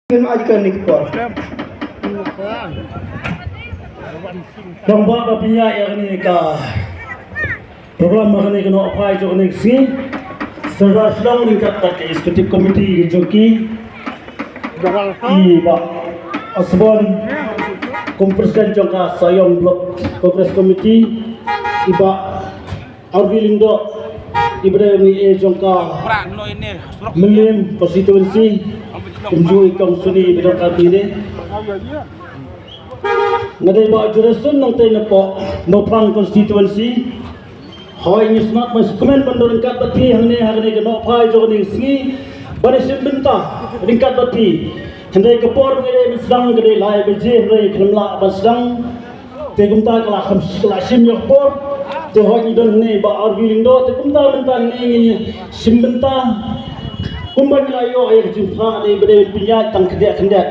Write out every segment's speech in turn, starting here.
Ajukan ni kepor. Dampak kapinya yang ni ka program makani kena apply jo ni si serta sedang meningkat tak eksekutif komiti joki i ba asbon kompresiden jongka sayong blok kongres komiti iba arwilindo ibrahim ni jongka melim konstituensi kunjui kong suni bidang kabine ngadai ba jurusun nang tay na po no plang constituency hoy ni smart mas komen bandor ringkat bati hangne hangne ke no phai jo ni singi bani simbenta ringkat bati handai ke por ngere misdang gede lai beje re khlamla basdang te gumta kala kham kala sim yo por te hoy ni don ne ba arvindo te gumta benta ni simbenta kumban layo ay jumpa ni bede pinya tang kede kende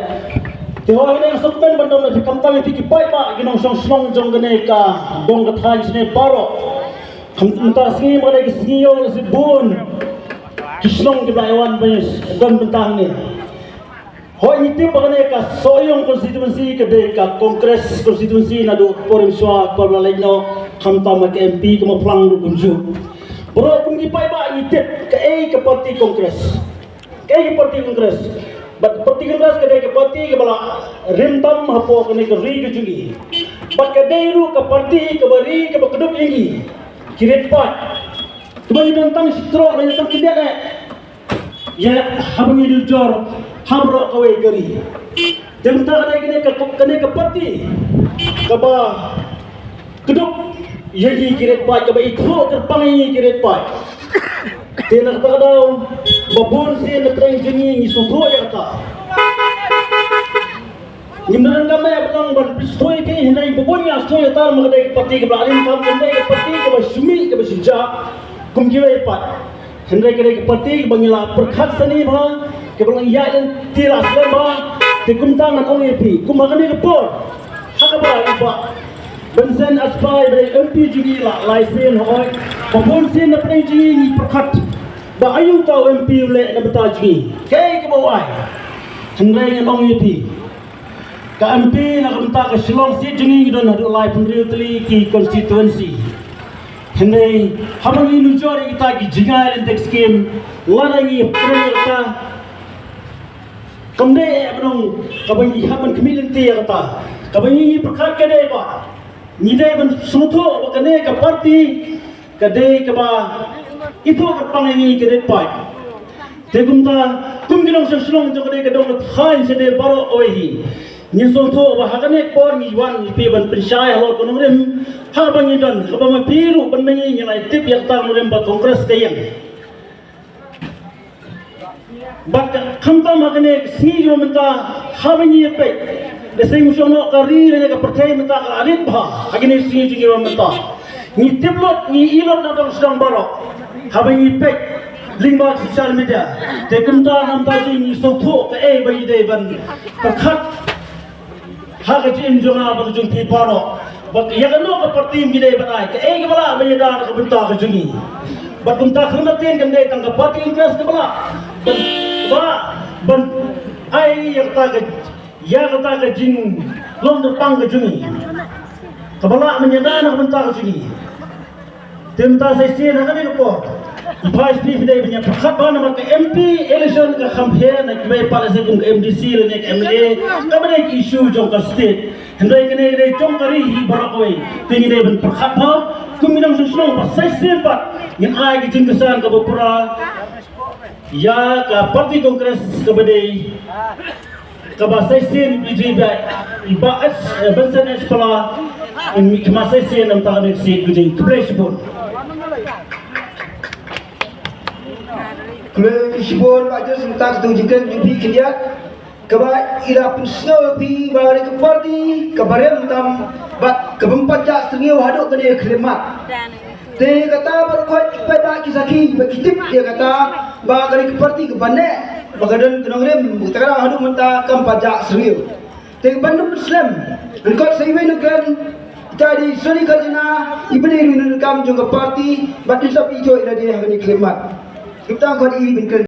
Tiwag na yung sukben bandong na kamtang ipikipay pa ginong song jong gane ka dong kathan sine baro kamtas ngi mo dai singiyo si bun kisnong di baywan bayes don bentang ni hoy ni tip gane ka soyong konstituensi ka de ka kongres konstituensi na do forum swa parlaleno kamta mak MP ko plang gunju bro kum di pay ba ni tip ka ka parti kongres parti kongres But parti kongres kadai ke parti ke bala rimtam hapo kene ke ri ke jungi. But kadai ru ke parti ke bari ke keduk ingi. Kiret pat. Tubai tentang sitro dan tentang tidak ne. Ya habangi dujor habro kawe gari. Jenta kadai kene ke parti. Ke ba keduk yegi kiret pat ke ba itro terpangi kiret pat. Tena kadau babon si na train jungi ni sotro ya ta nimran gamay abang ban pistoy ke hinay babon ya stoy ta magday pati ke balin kam hinay ke pati ke basumi ke basija kum giwe pat hinay ke pati ke bangila perkhat sani ba ke bang ya tira sle ba te kum tangan ong epi kum magani ke por hakaba iba bensen aspai bre MP jungi la laisen hoy babon si na train jungi ni perkhat ba ayung tau MP le na beta jungi kay ke bawai hendrai ngong yuti ka MP na beta ka silong si jungi don hadu lai pendri utli ki constituency hendrai habangi nujori kita ki jingai index scheme lanangi preta kamde abnong kabangi haban kemilinti kata kabangi perkat kade ba ngidai ban suto ba kane ka parti kade ka ba itu kepangangi ke depan. Tegumta kumginong sesulong jokade ke dong thain sede baro ohi. Nyesol tho bahagane por ni wan ni pe ban pensai halo konongrim ha bangi don habama piru ban mengi nyalai tip yak ta murem ba kongres kayang. Bak khamta magane si yo menta ha bangi pe. Desai musono kari le ka pertai menta alit ba agine si jingi wa menta. Ni tiplot ni ilot na dong sedang baro. Habang ipek lingba sosial media tekumta nam taji ni sotho ke bai dei ban perkhat ha ke jin jonga ba jung ti paro bak ya no ka parti mi dei banai ke ke bala bai da ka benta ka jungi bak kumta khurmatin kan dei tang ka parti interest ke bala ban ai ya ta ka jin long de pang ka jungi ka bala menyadana ka benta ka jungi Tenta sesi na kami ko. Vice President punya perkhidmatan nama ke MP election ke campaign nak kembali pada sebelum ke MDC dan ke MLA kami ke isu jong ke state. Hendai kene jong kari barakoi. Tinggi dia ben perkhidmatan kuminang susunong pas sesi pat yang ai ke jengkesan ke Bapura ya ke parti kongres ke bedai ke bahasa sesi ibas bensen sekolah in masa sesi enam tahun sesi kujing kebersibun. Kebersibun aja sentak tu jika jupi kerja keba ira pensno pi bari ke parti kebarem tam bat kebempat jak sengiu haduk ke dia klemat te kata berkot pada kisaki bekitip dia kata bagi ke parti ke bane bagadan kenongrem utara haduk menta kam pajak sengiu te bandung Islam rekod seiwe nukan jadi suri kerjana ibni nukam juga parti bat insap ijo ira dia hari klemat kita kau ibn